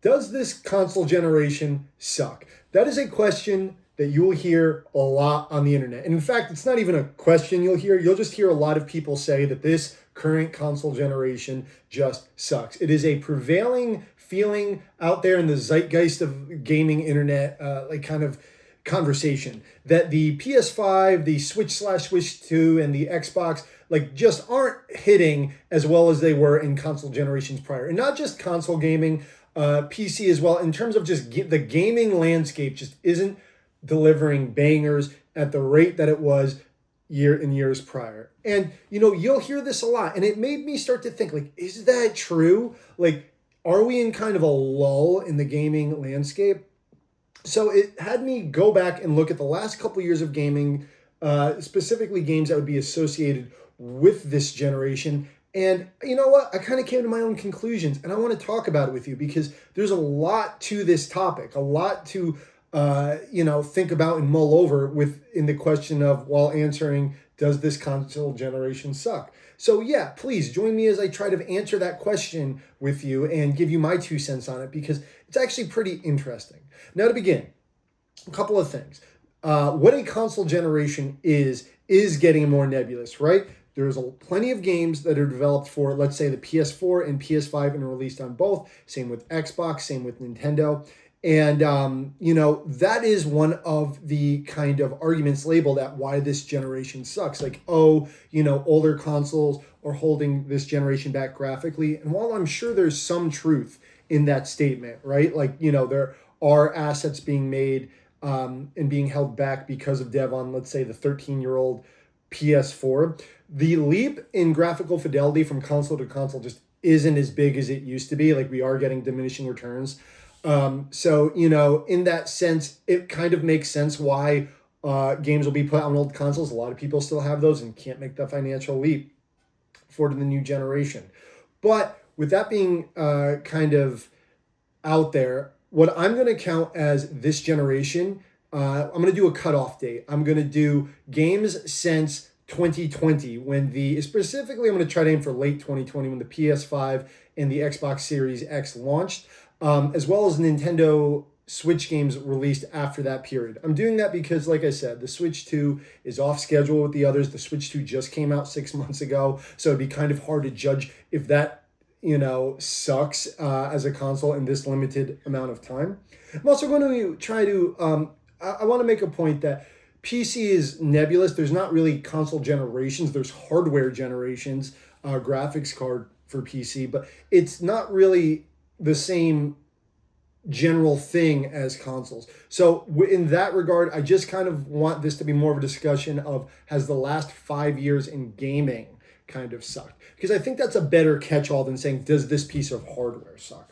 Does this console generation suck? That is a question that you will hear a lot on the internet. And in fact, it's not even a question you'll hear. You'll just hear a lot of people say that this current console generation just sucks. It is a prevailing feeling out there in the zeitgeist of gaming internet, like kind of conversation, that the PS5, the Switch/Switch 2, and the Xbox like just aren't hitting as well as they were in console generations prior. And not just console gaming, PC as well, in terms of just the gaming landscape just isn't delivering bangers at the rate that it was years prior. And you'll hear this a lot, and it made me start to think, like, is that true? Like, are we in kind of a lull in the gaming landscape? So it had me go back and look at the last couple years of gaming, specifically games that would be associated with this generation. And you know what? I kind of came to my own conclusions, and I want to talk about it with you because there's a lot to this topic, a lot to think about and mull over in the question of, while answering, does this console generation suck? So yeah, please join me as I try to answer that question with you and give you my 2 cents on it, because it's actually pretty interesting. Now, to begin, a couple of things. What a console generation is getting more nebulous, right? There's plenty of games that are developed for, let's say, the PS4 and PS5 and released on both. Same with Xbox, same with Nintendo. And, that is one of the kind of arguments labeled at why this generation sucks. Like, older consoles are holding this generation back graphically. And while I'm sure there's some truth in that statement, right? Like, there are assets being made and being held back because of dev on, let's say, the 13-year-old PS4. The leap in graphical fidelity from console to console just isn't as big as it used to be. Like, we are getting diminishing returns. So, in that sense, it kind of makes sense why games will be put on old consoles. A lot of people still have those and can't make the financial leap forward to the new generation. But with that being kind of out there, what I'm going to count as this generation, I'm going to do a cutoff date. I'm going to do games since 2020, specifically I'm going to try to aim for late 2020 when the PS5 and the Xbox Series X launched, as well as Nintendo Switch games released after that period. I'm doing that because, like I said, the Switch 2 is off schedule with the others. The Switch 2 just came out 6 months ago, so it'd be kind of hard to judge if that sucks as a console in this limited amount of time. I'm also going to try to, I want to make a point that PC is nebulous. There's not really console generations. There's hardware generations, graphics card for PC, but it's not really the same general thing as consoles. So in that regard, I just kind of want this to be more of a discussion of, has the last 5 years in gaming kind of sucked? Because I think that's a better catch-all than saying, does this piece of hardware suck?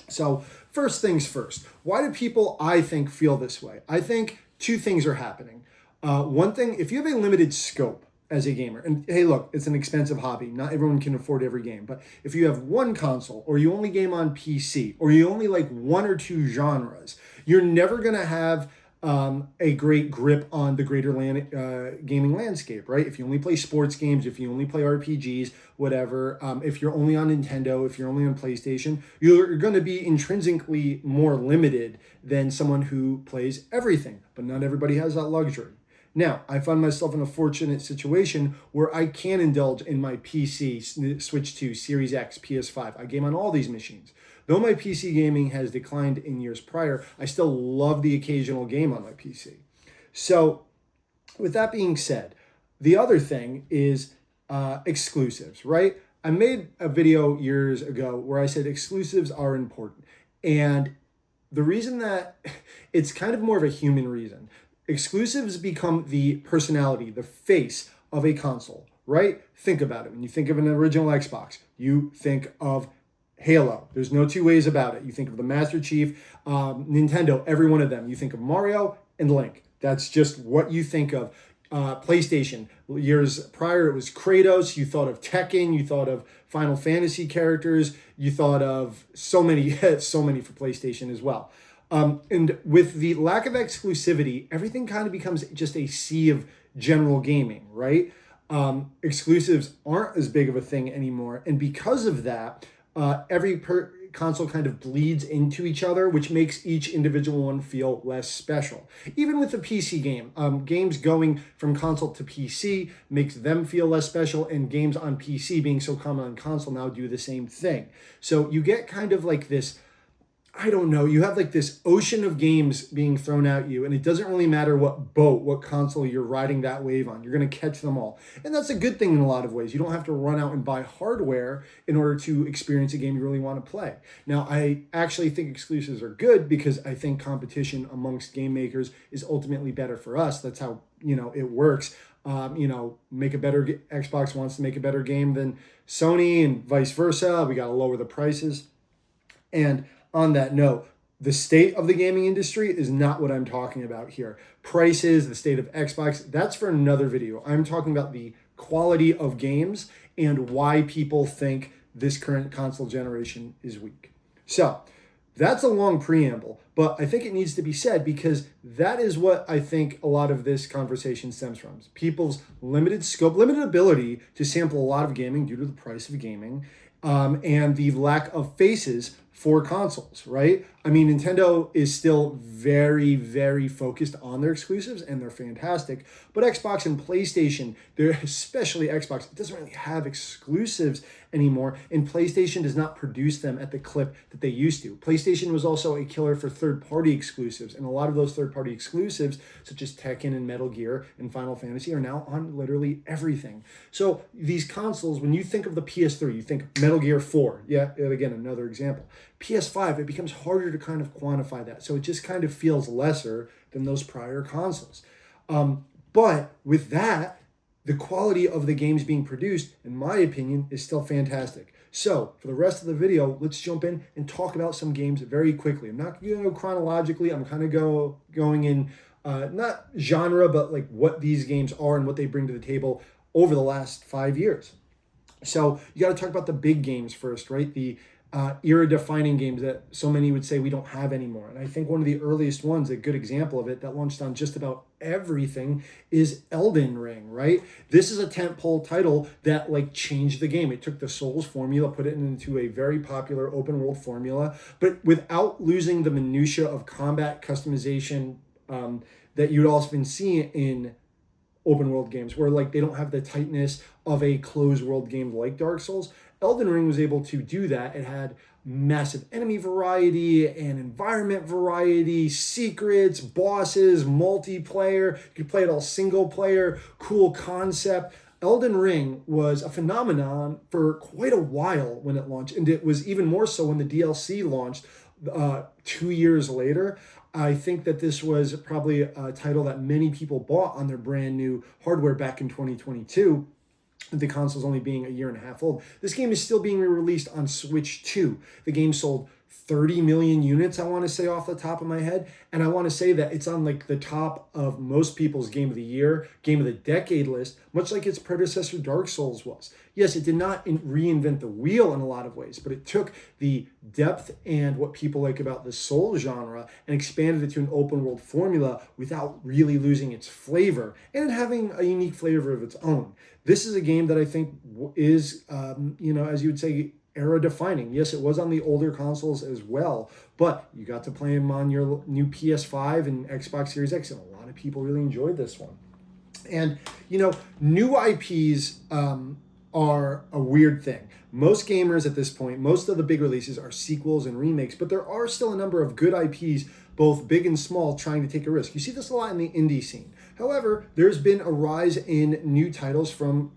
So first things first, why do people, I think, feel this way? I think 2 things are happening. One thing, if you have a limited scope as a gamer, and hey, look, it's an expensive hobby. Not everyone can afford every game. But if you have one console, or you only game on PC, or you only like 1 or 2 genres, you're never going to have a great grip on the greater gaming landscape, right? If you only play sports games, if you only play RPGs, whatever, if you're only on Nintendo, if you're only on PlayStation, you're going to be intrinsically more limited than someone who plays everything. But not everybody has that luxury. Now, I find myself in a fortunate situation where I can indulge in my PC, Switch 2, Series X, PS5. I game on all these machines. Though my PC gaming has declined in years prior, I still love the occasional game on my PC. So, with that being said, the other thing is exclusives, right? I made a video years ago where I said exclusives are important. And the reason that it's kind of more of a human reason. Exclusives become the personality, the face of a console, right? Think about it. When you think of an original Xbox, you think of Halo. There's no 2 ways about it. You think of the Master Chief, Nintendo, every one of them. You think of Mario and Link. That's just what you think of. PlayStation, years prior, it was Kratos. You thought of Tekken. You thought of Final Fantasy characters. You thought of so many for PlayStation as well. And with the lack of exclusivity, everything kind of becomes just a sea of general gaming, right? Exclusives aren't as big of a thing anymore. And because of that, every console kind of bleeds into each other, which makes each individual one feel less special. Even with the PC game, games going from console to PC makes them feel less special, and games on PC being so common on console now do the same thing. So you get kind of like this, I don't know, you have like this ocean of games being thrown at you, and it doesn't really matter what boat, what console you're riding that wave on. You're going to catch them all. And that's a good thing in a lot of ways. You don't have to run out and buy hardware in order to experience a game you really want to play. Now, I actually think exclusives are good because I think competition amongst game makers is ultimately better for us. That's how, it works. Make a better Xbox wants to make a better game than Sony and vice versa. We got to lower the prices. And on that note, the state of the gaming industry is not what I'm talking about here. Prices, the state of Xbox, that's for another video. I'm talking about the quality of games and why people think this current console generation is weak. So that's a long preamble, but I think it needs to be said because that is what I think a lot of this conversation stems from. People's limited scope, limited ability to sample a lot of gaming due to the price of gaming, and the lack of faces for consoles, right? I mean, Nintendo is still very, very focused on their exclusives, and they're fantastic. But Xbox and PlayStation, especially Xbox, it doesn't really have exclusives anymore, and PlayStation does not produce them at the clip that they used to. PlayStation was also a killer for third-party exclusives, and a lot of those third-party exclusives, such as Tekken and Metal Gear and Final Fantasy, are now on literally everything. So these consoles, when you think of the PS3, you think Metal Gear 4. Yeah, again, another example. PS5, it becomes harder to kind of quantify that. So it just kind of feels lesser than those prior consoles. But with that, the quality of the games being produced, in my opinion, is still fantastic. So for the rest of the video, let's jump in and talk about some games very quickly. I'm not going to go chronologically. I'm kind of going in, not genre, but like what these games are and what they bring to the table over the last 5 years. So you got to talk about the big games first, right? The era-defining games that so many would say we don't have anymore. And I think one of the earliest ones, a good example of it, that launched on just about everything is Elden Ring, right? This is a tentpole title that like changed the game. It took the Souls formula, put it into a very popular open world formula, but without losing the minutia of combat customization that you'd also been seeing in open world games, where like they don't have the tightness of a closed world game like Dark Souls. Elden Ring was able to do that. It had massive enemy variety and environment variety, secrets, bosses, multiplayer. You could play it all single player, cool concept. Elden Ring was a phenomenon for quite a while when it launched, and it was even more so when the DLC launched 2 years later. I think that this was probably a title that many people bought on their brand new hardware back in 2022. The console's only being a year and a half old. This game is still being re-released on Switch 2. The game sold 30 million units, I want to say off the top of my head. And I want to say that it's on like the top of most people's Game of the Year, Game of the Decade list, much like its predecessor Dark Souls was. Yes, it did not reinvent the wheel in a lot of ways, but it took the depth and what people like about the Souls genre and expanded it to an open world formula without really losing its flavor and having a unique flavor of its own. This is a game that I think is, as you would say, era defining. Yes, it was on the older consoles as well, but you got to play them on your new PS5 and Xbox Series X, and a lot of people really enjoyed this one. And, new IPs are a weird thing. Most gamers at this point, most of the big releases are sequels and remakes, but there are still a number of good IPs, both big and small, trying to take a risk. You see this a lot in the indie scene. However, there's been a rise in new titles from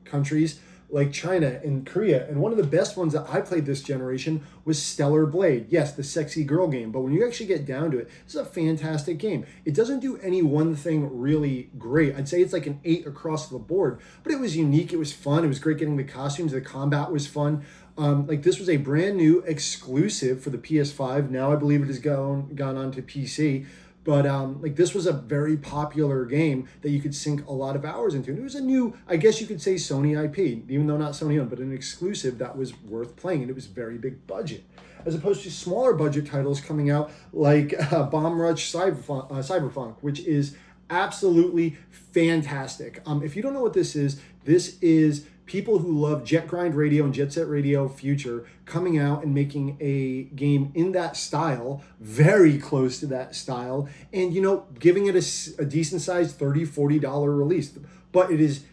countries like China and Korea. And one of the best ones that I played this generation was Stellar Blade. Yes, the sexy girl game. But when you actually get down to it, this is a fantastic game. It doesn't do any one thing really great. I'd say it's like an 8 across the board. But it was unique. It was fun. It was great getting the costumes. The combat was fun. This was a brand new exclusive for the PS5. Now I believe it has gone on to PC. But this was a very popular game that you could sink a lot of hours into. And it was a new, I guess you could say, Sony IP, even though not Sony owned, but an exclusive that was worth playing. And it was very big budget, as opposed to smaller budget titles coming out like Bomb Rush Cyberpunk, which is absolutely fantastic. If you don't know what this is people who love Jet Grind Radio and Jet Set Radio Future coming out and making a game in that style, very close to that style, and, you know, giving it a decent sized $30, $40 release. But it is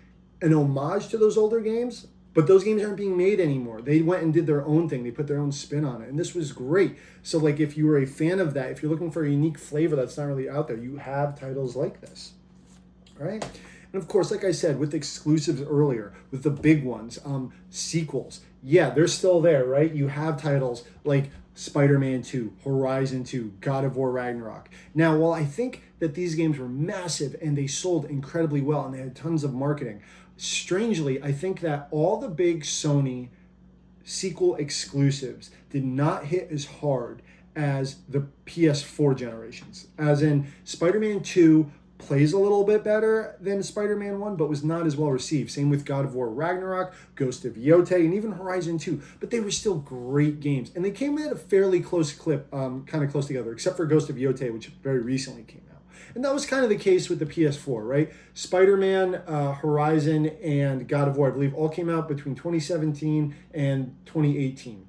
an homage to those older games, but those games aren't being made anymore. They went and did their own thing. They put their own spin on it, and this was great. So, like, if you were a fan of that, if you're looking for a unique flavor that's not really out there, you have titles like this, right? And of course, like I said, with exclusives earlier, with the big ones, sequels, yeah, they're still there, right? You have titles like Spider-Man 2, Horizon 2, God of War Ragnarok. Now, while I think that these games were massive and they sold incredibly well and they had tons of marketing, strangely, I think that all the big Sony sequel exclusives did not hit as hard as the PS4 generations. As in, Spider-Man 2 plays a little bit better than Spider-Man 1, but was not as well received. Same with God of War Ragnarok, Ghost of Yotei, and even Horizon 2. But they were still great games. And they came in at a fairly close clip, kind of close together, except for Ghost of Yotei, which very recently came out. And that was kind of the case with the PS4, right? Spider-Man, Horizon, and God of War, I believe, all came out between 2017 and 2018.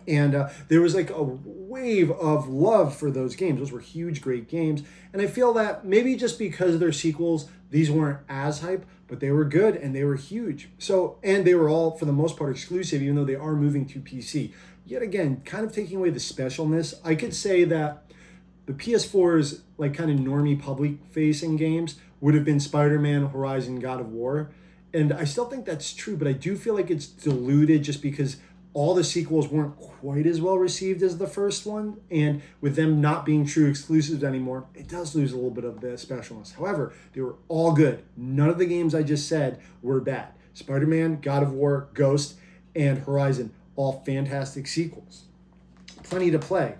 And there was like a wave of love for those games. Those were huge, great games. And I feel that maybe just because of their sequels, these weren't as hype, but they were good and they were huge. So, and they were all, for the most part, exclusive, even though they are moving to PC. Yet again, kind of taking away the specialness. I could say that the PS4's like kind of normie public-facing games would have been Spider-Man, Horizon, God of War. And I still think that's true, but I do feel like it's diluted just because all the sequels weren't quite as well received as the first one, and with them not being true exclusives anymore, it does lose a little bit of the specialness. However, they were all good. None of the games I just said were bad. Spider-Man, God of War, Ghost, and Horizon, all fantastic sequels. Plenty to play,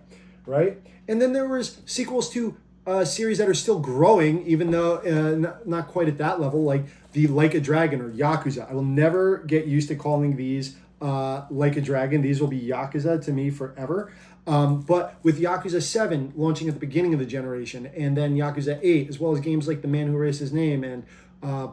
right? And then there was sequels to series that are still growing, even though not quite at that level, like the Like a Dragon or Yakuza. I will never get used to calling these Like a Dragon. These will be Yakuza to me forever. But with Yakuza 7 launching at the beginning of the generation, and then Yakuza 8, as well as games like The Man Who Erased His Name and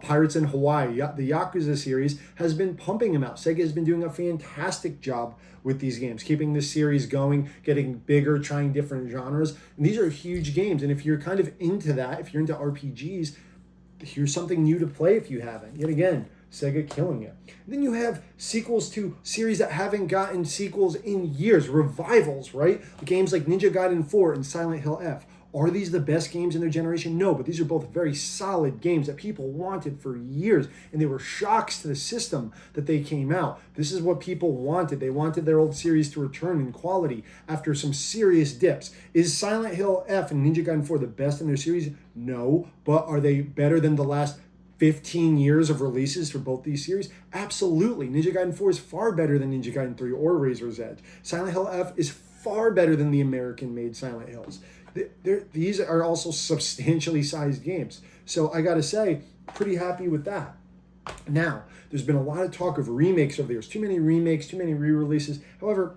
Pirates in Hawaii, the Yakuza series has been pumping them out. Sega has been doing a fantastic job with these games, keeping this series going, getting bigger, trying different genres. And these are huge games. And if you're kind of into that, if you're into RPGs, here's something new to play if you haven't. Yet again, Sega killing it. And then you have sequels to series that haven't gotten sequels in years, revivals, right? Games like Ninja Gaiden 4 and Silent Hill F. Are these the best games in their generation? No, but these are both very solid games that people wanted for years, and they were shocks to the system that they came out. This is what people wanted. They wanted their old series to return in quality after some serious dips. Is Silent Hill F and Ninja Gaiden 4 the best in their series? No, but are they better than the last 15 years of releases for both these series? Absolutely. Ninja Gaiden 4 is far better than Ninja Gaiden 3 or Razor's Edge. Silent Hill F is far better than the American-made Silent Hills. These are also substantially sized games. So I gotta say, pretty happy with that. Now, there's been a lot of talk of remakes over the years. Too many remakes, too many re-releases. However,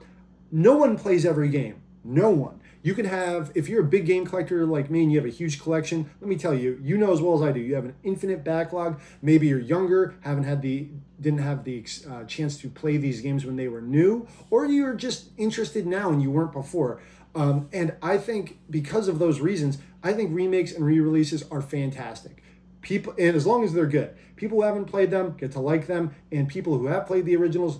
no one plays every game. No one. You can have, if you're a big game collector like me and you have a huge collection, let me tell you, you know as well as I do, you have an infinite backlog. Maybe you're younger, didn't have the chance to play these games when they were new, or you're just interested now and you weren't before. And I think because of those reasons, I think remakes and re-releases are fantastic. People, and as long as they're good, people who haven't played them get to like them, and people who have played the originals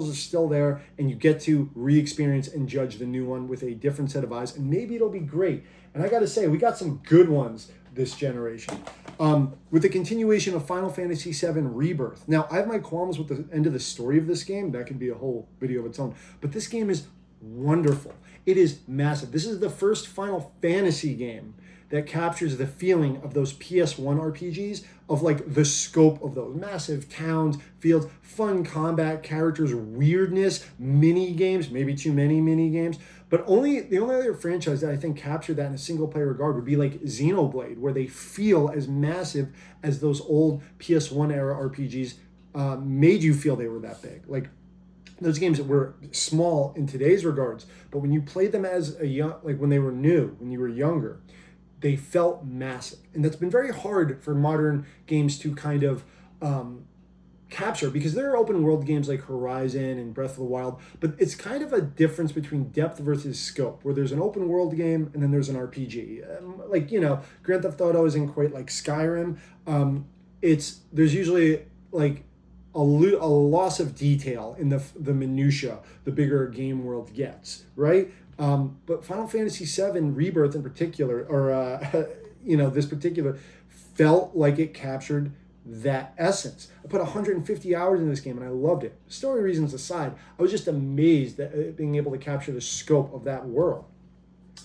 are still there, and you get to re-experience and judge the new one with a different set of eyes, and maybe it'll be great. And I gotta say, we got some good ones this generation. With the continuation of Final Fantasy VII Rebirth. Now, I have my qualms with the end of the story of this game. That could be a whole video of its own. But this game is wonderful. It is massive. This is the first Final Fantasy game that captures the feeling of those PS1 RPGs, of like the scope of those massive towns, fields, fun combat, characters, weirdness, mini games, maybe too many mini games. But the only other franchise that I think captured that in a single player regard would be like Xenoblade, where they feel as massive as those old PS1 era RPGs made you feel they were that big. Like those games that were small in today's regards, but when you played them as a young, like when they were new, when you were younger, they felt massive. And that's been very hard for modern games to kind of capture, because there are open world games like Horizon and Breath of the Wild, but it's kind of a difference between depth versus scope, where there's an open world game and then there's an RPG. Like, Grand Theft Auto isn't quite like Skyrim. There's usually like a loss of detail in the minutia the bigger a game world gets, right? But Final Fantasy VII Rebirth in particular, or this particular, felt like it captured that essence. I put 150 hours in this game and I loved it. Story reasons aside, I was just amazed at being able to capture the scope of that world.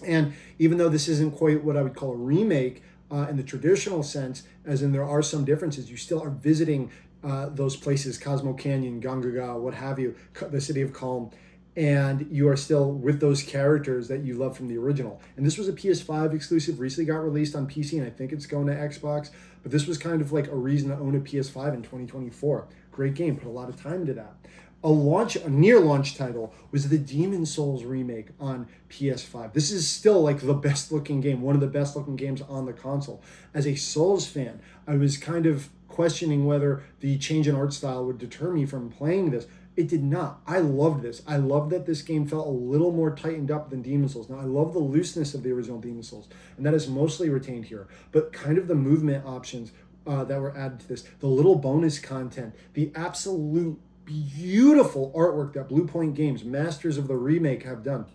And even though this isn't quite what I would call a remake in the traditional sense, as in there are some differences, you still are visiting those places, Cosmo Canyon, Gongaga, what have you, the City of Calm, and you are still with those characters that you love from the original. And this was a PS5 exclusive, recently got released on PC, and I think it's going to Xbox, but this was kind of like a reason to own a PS5 in 2024. Great game, put a lot of time into that. A near launch title was the Demon Souls remake on PS5. This is still like the best looking game, one of the best looking games on the console. As a Souls fan, I was kind of questioning whether the change in art style would deter me from playing this. It did not. I loved this. I loved that this game felt a little more tightened up than Demon Souls. Now, I love the looseness of the original Demon Souls, and that is mostly retained here. But kind of the movement options that were added to this, the little bonus content, the absolute beautiful artwork that Blue Point Games, masters of the remake, have done.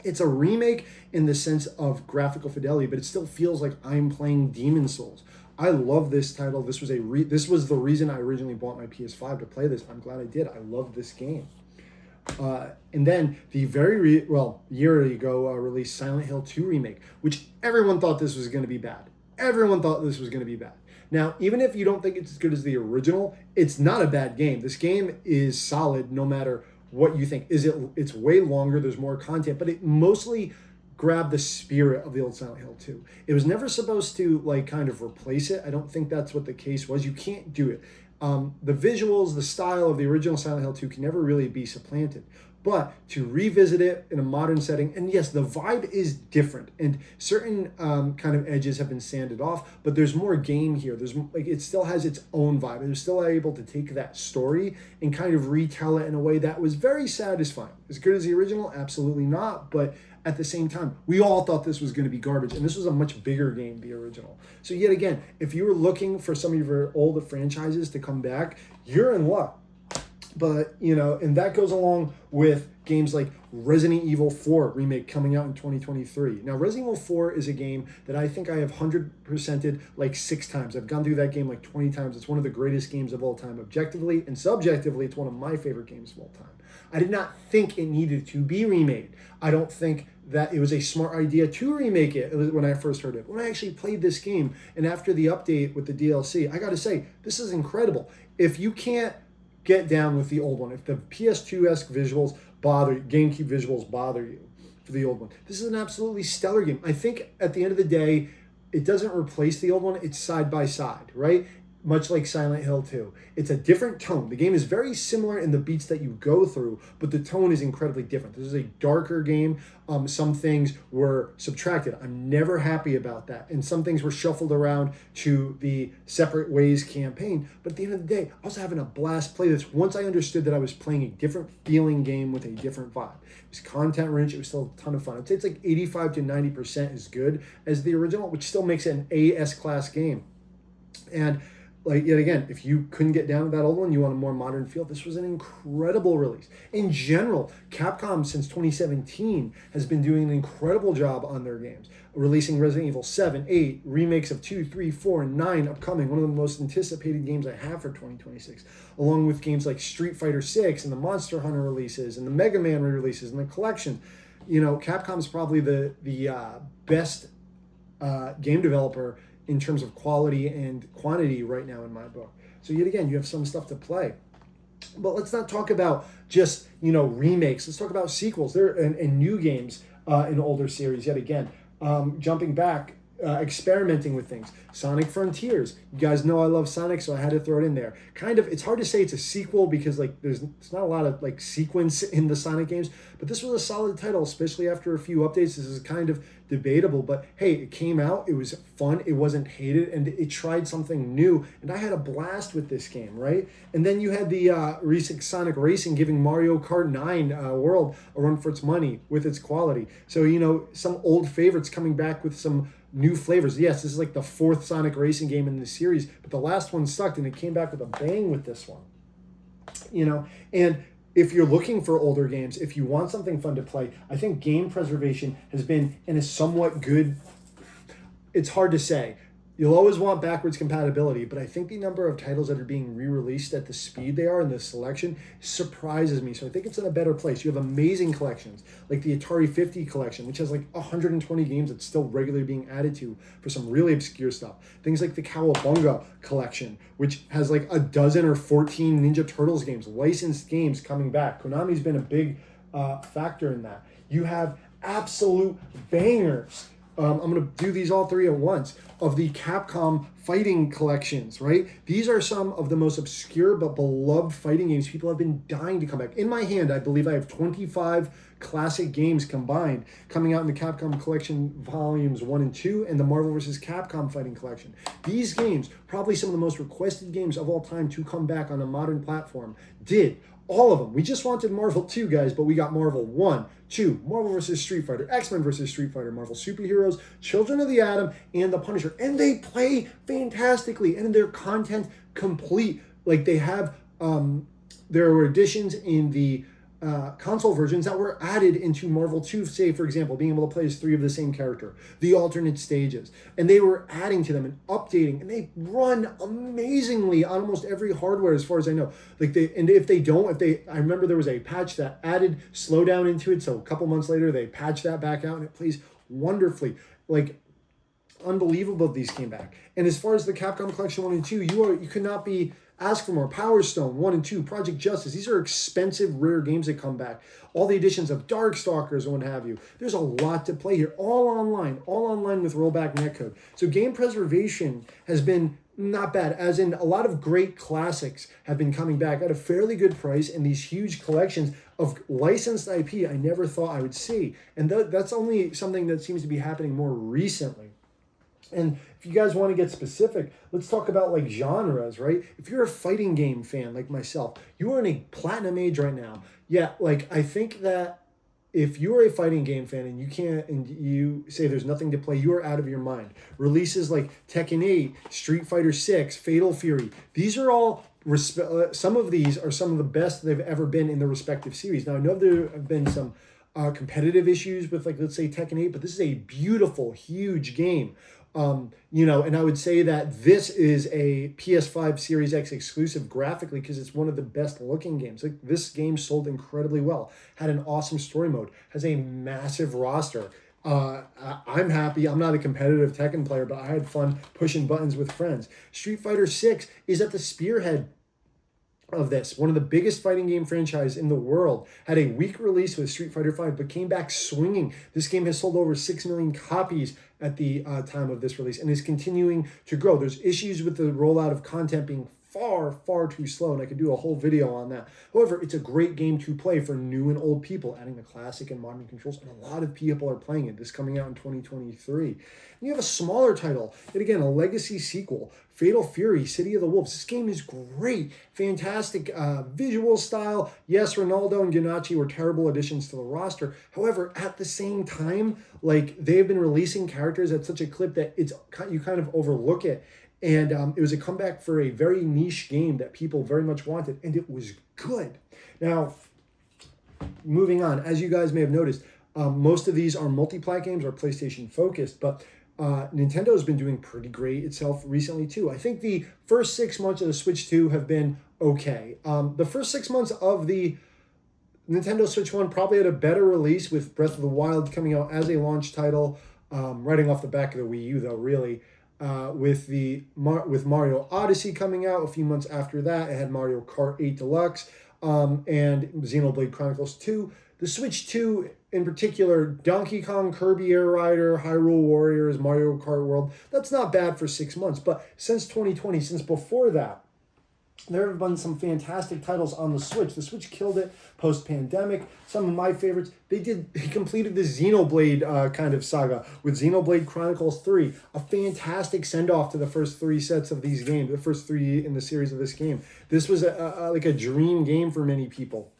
It's a remake in the sense of graphical fidelity, but it still feels like I'm playing Demon Souls. I love this title. This was the reason I originally bought my PS5 to play this. I'm glad I did. I love this game. And then the year ago released Silent Hill 2 remake, which everyone thought this was going to be bad. Everyone thought this was going to be bad. Now, even if you don't think it's as good as the original, it's not a bad game. This game is solid no matter what you think. It's way longer, there's more content, but it mostly grabbed the spirit of the old Silent Hill 2. It was never supposed to like kind of replace it. I don't think that's what the case was. You can't do it. The visuals, the style of the original Silent Hill 2 can never really be supplanted. But to revisit it in a modern setting, and yes, the vibe is different, and certain kind of edges have been sanded off, but there's more game here. It still has its own vibe. It was still able to take that story and kind of retell it in a way that was very satisfying. As good as the original? Absolutely not, but at the same time, we all thought this was going to be garbage, and this was a much bigger game, the original. So yet again, if you were looking for some of your older franchises to come back, you're in luck. But, and that goes along with games like Resident Evil 4 remake coming out in 2023. Now, Resident Evil 4 is a game that I think I have 100%ed like 6 times. I've gone through that game like 20 times. It's one of the greatest games of all time. Objectively and subjectively, it's one of my favorite games of all time. I did not think it needed to be remade. I don't think that it was a smart idea to remake it when I first heard it. When I actually played this game, and after the update with the DLC, I got to say, this is incredible. If you can't get down with the old one, if the PS2-esque visuals GameCube visuals bother you for the old one, this is an absolutely stellar game. I think at the end of the day, it doesn't replace the old one. It's side by side, right? Much like Silent Hill 2. It's a different tone. The game is very similar in the beats that you go through, but the tone is incredibly different. This is a darker game. Some things were subtracted. I'm never happy about that. And some things were shuffled around to the Separate Ways campaign. But at the end of the day, I was having a blast play this once I understood that I was playing a different feeling game with a different vibe. It was content rich. It was still a ton of fun. I'd say it's like 85 to 90% as good as the original, which still makes it an AS class game. And yet again, if you couldn't get down to that old one, you want a more modern feel, this was an incredible release. In general, Capcom since 2017 has been doing an incredible job on their games, releasing Resident Evil 7, 8, remakes of 2, 3, 4, and 9 upcoming, one of the most anticipated games I have for 2026, along with games like Street Fighter 6 and the Monster Hunter releases and the Mega Man re-releases and the collection. Capcom's probably the best game developer in terms of quality and quantity right now in my book. So yet again, you have some stuff to play. But let's not talk about just, remakes. Let's talk about sequels. And new games in older series yet again. Jumping back, experimenting with things. Sonic Frontiers. You guys know I love Sonic, so I had to throw it in there. Kind of, it's hard to say it's a sequel because like it's not a lot of like sequence in the Sonic games, but this was a solid title, especially after a few updates. This is kind of debatable, but hey, it came out, it was fun, it wasn't hated, and it tried something new, and I had a blast with this game, right? And then you had the recent Sonic Racing giving Mario Kart 9 World a run for its money with its quality. So, you know, some old favorites coming back with some new flavors. Yes, this is like the fourth Sonic Racing game in the series, but the last one sucked, and it came back with a bang with this one. You know, and if you're looking for older games, if you want something fun to play, I think game preservation has been in a somewhat good, it's hard to say. You'll always want backwards compatibility, but I think the number of titles that are being re-released at the speed they are in the selection surprises me. So I think it's in a better place. You have amazing collections, like the Atari 50 collection, which has like 120 games that's still regularly being added to for some really obscure stuff. Things like the Cowabunga collection, which has like a dozen or 14 Ninja Turtles games, licensed games coming back. Konami's been a big factor in that. You have absolute bangers. I'm going to do these all three at once, of the Capcom fighting collections, right? These are some of the most obscure but beloved fighting games. People have been dying to come back. In my hand, I believe I have 25 classic games combined coming out in the Capcom Collection Volumes 1 and 2 and the Marvel vs. Capcom Fighting Collection. These games, probably some of the most requested games of all time to come back on a modern platform, did. All of them. We just wanted Marvel 2, guys, but we got Marvel 1, 2, Marvel vs. Street Fighter, X-Men vs. Street Fighter, Marvel Superheroes, Children of the Atom, and The Punisher. And they play fantastically, and their content complete. Like, they have, there were additions in the console versions that were added into Marvel 2, say, for example, being able to play as 3 of the same character, the alternate stages, and they were adding to them and updating, and they run amazingly on almost every hardware as far as I know. Like and if they don't, I remember there was a patch that added slowdown into it, so a couple months later they patched that back out, and it plays wonderfully. Like, unbelievable these came back. And as far as the Capcom Collection 1 and 2, you could not be ask for more. Power Stone 1 and 2, Project Justice. These are expensive, rare games that come back. All the editions of Darkstalkers and what have you. There's a lot to play here. All online with rollback netcode. So game preservation has been not bad, as in a lot of great classics have been coming back at a fairly good price, and these huge collections of licensed IP I never thought I would see. And that's only something that seems to be happening more recently. And if you guys want to get specific, let's talk about like genres, right? If you're a fighting game fan like myself, you are in a platinum age right now. Yeah, like I think that if you're a fighting game fan and you say there's nothing to play, you are out of your mind. Releases like Tekken 8, Street Fighter 6, Fatal Fury, these are all some of these are some of the best they've ever been in the respective series. Now I know there have been some competitive issues with, like, let's say Tekken 8, but this is a beautiful, huge game. And I would say that this is a PS5 Series X exclusive graphically because it's one of the best looking games. Like, this game sold incredibly well, had an awesome story mode, has a massive roster. I'm happy. I'm not a competitive Tekken player, but I had fun pushing buttons with friends. Street Fighter 6 is at the spearhead of this, one of the biggest fighting game franchise in the world. Had a weak release with Street Fighter 5, but came back swinging. This game has sold over 6 million copies at the time of this release and is continuing to grow. There's issues with the rollout of content being far too slow, and I could do a whole video on that. However, it's a great game to play for new and old people, adding the classic and modern controls, and a lot of people are playing it. This coming out in 2023. And you have a smaller title, yet again, a legacy sequel, Fatal Fury, City of the Wolves. This game is great, fantastic visual style. Yes, Ronaldo and Gennacci were terrible additions to the roster. However, at the same time, like, they've been releasing characters at such a clip that you kind of overlook it. And it was a comeback for a very niche game that people very much wanted, and it was good. Now, moving on, as you guys may have noticed, most of these are multi-plat games or PlayStation focused, but Nintendo has been doing pretty great itself recently too. I think the first 6 months of the Switch 2 have been okay. The first 6 months of the Nintendo Switch 1 probably had a better release, with Breath of the Wild coming out as a launch title, riding off the back of the Wii U though, really. With Mario Odyssey coming out a few months after that, it had Mario Kart 8 Deluxe and Xenoblade Chronicles 2. The Switch 2, in particular, Donkey Kong, Kirby Air Rider, Hyrule Warriors, Mario Kart World, that's not bad for 6 months. But since 2020, since before that, there have been some fantastic titles on the Switch. The Switch killed it post-pandemic. Some of my favorites, they completed the Xenoblade kind of saga with Xenoblade Chronicles 3, a fantastic send-off to the first 3 sets of these games, the first 3 in the series of this game. This was like a dream game for many people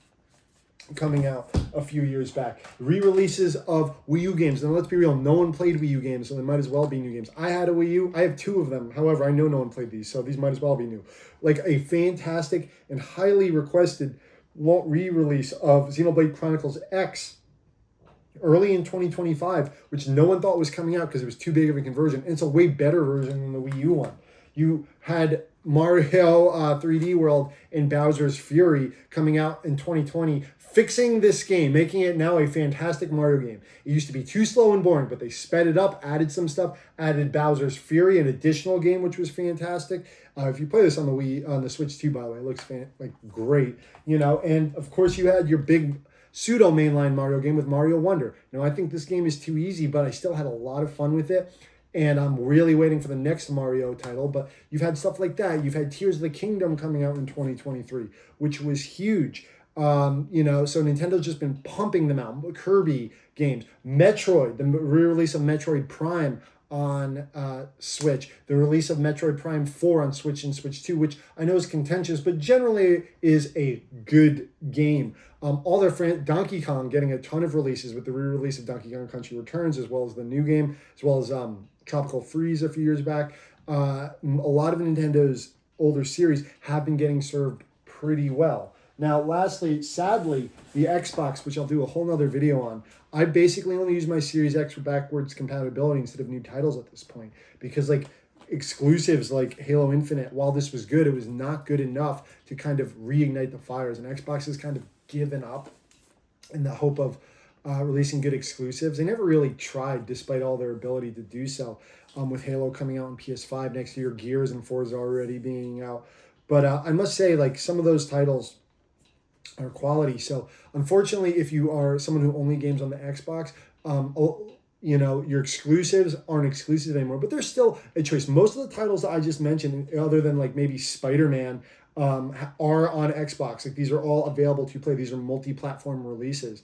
coming out a few years back. Re-releases of Wii U games. And let's be real, no one played Wii U games, so they might as well be new games. I had a Wii U. I have 2 of them. However, I know no one played these, so these might as well be new. Like a fantastic and highly requested re-release of Xenoblade Chronicles X early in 2025, which no one thought was coming out because it was too big of a conversion. And it's a way better version than the Wii U one. You had Mario 3D World and Bowser's Fury coming out in 2020, fixing this game, making it now a fantastic Mario game. It used to be too slow and boring, but they sped it up, added some stuff, added Bowser's Fury, an additional game, which was fantastic. If you play this on the Switch 2, by the way, it looks great. And of course you had your big pseudo mainline Mario game with Mario Wonder. I think this game is too easy, but I still had a lot of fun with it. And I'm really waiting for the next Mario title. But you've had stuff like that. You've had Tears of the Kingdom coming out in 2023, which was huge. So Nintendo's just been pumping them out. Kirby games. Metroid, the re-release of Metroid Prime on Switch. The release of Metroid Prime 4 on Switch and Switch 2, which I know is contentious, but generally is a good game. All their Donkey Kong getting a ton of releases with the re-release of Donkey Kong Country Returns, as well as the new game, as well as Tropical Freeze a few years back. A lot of Nintendo's older series have been getting served pretty well. Now, lastly, sadly, the Xbox, which I'll do a whole nother video on, I basically only use my Series X for backwards compatibility instead of new titles at this point. Because exclusives like Halo Infinite, while this was good, it was not good enough to kind of reignite the fires. And Xbox has kind of given up in the hope of releasing good exclusives. They never really tried, despite all their ability to do so. With Halo coming out on PS5 next year, Gears and Forza already being out. But I must say, some of those titles are quality. So unfortunately, if you are someone who only games on the Xbox, your exclusives aren't exclusive anymore, but there's still a choice. Most of the titles that I just mentioned, other than maybe Spider-Man, are on Xbox. These are all available to play. These are multi-platform releases.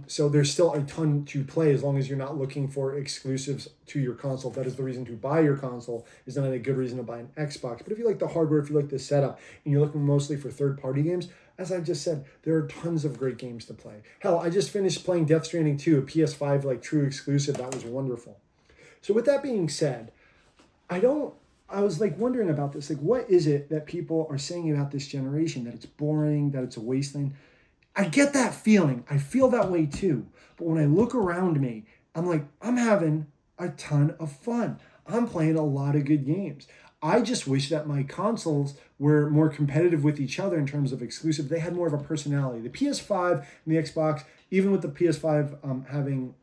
So there's still a ton to play as long as you're not looking for exclusives to your console. That is the reason to buy your console, is not a good reason to buy an Xbox. But if you like the hardware, if you like the setup, and you're looking mostly for third-party games, as I just said, there are tons of great games to play. Hell, I just finished playing Death Stranding 2, a PS5 true exclusive. That was wonderful. So with that being said, I was wondering about this. What is it that people are saying about this generation? That it's boring, that it's a wasteland? I get that feeling. I feel that way too. But when I look around me, I'm having a ton of fun. I'm playing a lot of good games. I just wish that my consoles were more competitive with each other in terms of exclusive. They had more of a personality. The PS5 and the Xbox, even with the PS5 having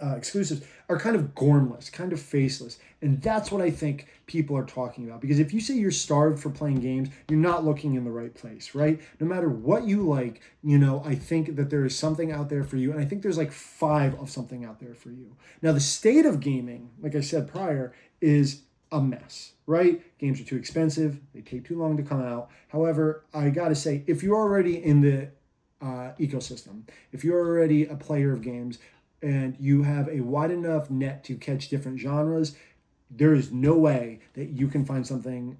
exclusives, are kind of gormless, kind of faceless. And that's what I think people are talking about. Because if you say you're starved for playing games, you're not looking in the right place, right? No matter what you like, I think that there is something out there for you. And I think there's 5 of something out there for you. Now, the state of gaming, like I said prior, is a mess, right? Games are too expensive. They take too long to come out. However, I got to say, if you're already in the ecosystem, if you're already a player of games, and you have a wide enough net to catch different genres, there is no way that you can find something,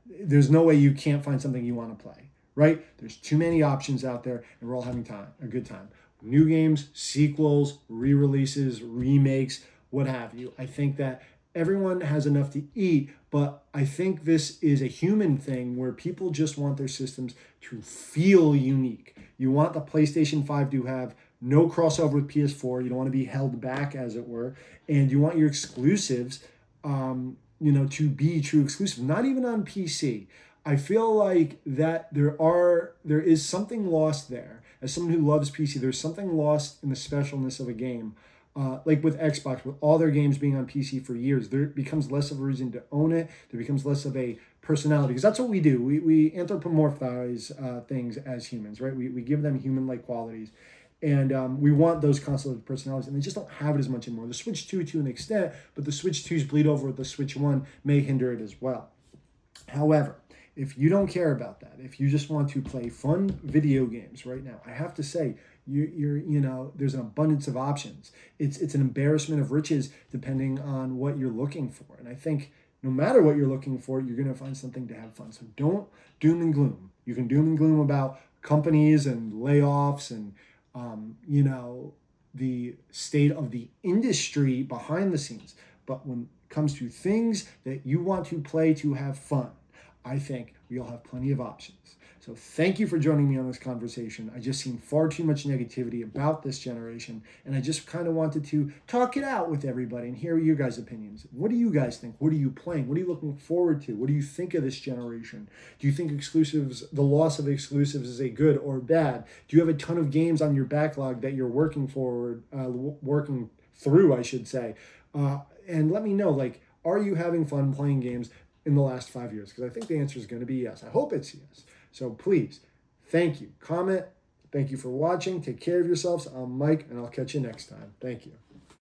there's no way you can't find something you want to play, right? There's too many options out there, and we're all having a good time. New games, sequels, re-releases, remakes, what have you. I think that everyone has enough to eat, but I think this is a human thing where people just want their systems to feel unique. You want the PlayStation 5 to have no crossover with PS4. You don't want to be held back, as it were. And you want your exclusives, to be true exclusive, not even on PC. I feel like that there is something lost there. As someone who loves PC, there's something lost in the specialness of a game. With Xbox, with all their games being on PC for years, there becomes less of a reason to own it. There becomes less of a personality, because that's what we do. We anthropomorphize things as humans, right? We give them human-like qualities. And we want those consolidated personalities, and they just don't have it as much anymore. The Switch 2 to an extent, but the Switch 2s bleed over with the Switch 1 may hinder it as well. However, if you don't care about that, if you just want to play fun video games right now, I have to say, there's an abundance of options. It's an embarrassment of riches depending on what you're looking for. And I think no matter what you're looking for, you're going to find something to have fun. So don't doom and gloom. You can doom and gloom about companies and layoffs and the state of the industry behind the scenes. But when it comes to things that you want to play to have fun, I think we'll have plenty of options. So thank you for joining me on this conversation. I just seen far too much negativity about this generation, and I just kind of wanted to talk it out with everybody and hear your guys' opinions. What do you guys think? What are you playing? What are you looking forward to? What do you think of this generation? Do you think the loss of exclusives is a good or bad? Do you have a ton of games on your backlog that you're working through, I should say? And let me know, are you having fun playing games in the last 5 years? Because I think the answer is going to be yes. I hope it's yes. So please, thank you. Comment. Thank you for watching. Take care of yourselves. I'm Mike, and I'll catch you next time. Thank you.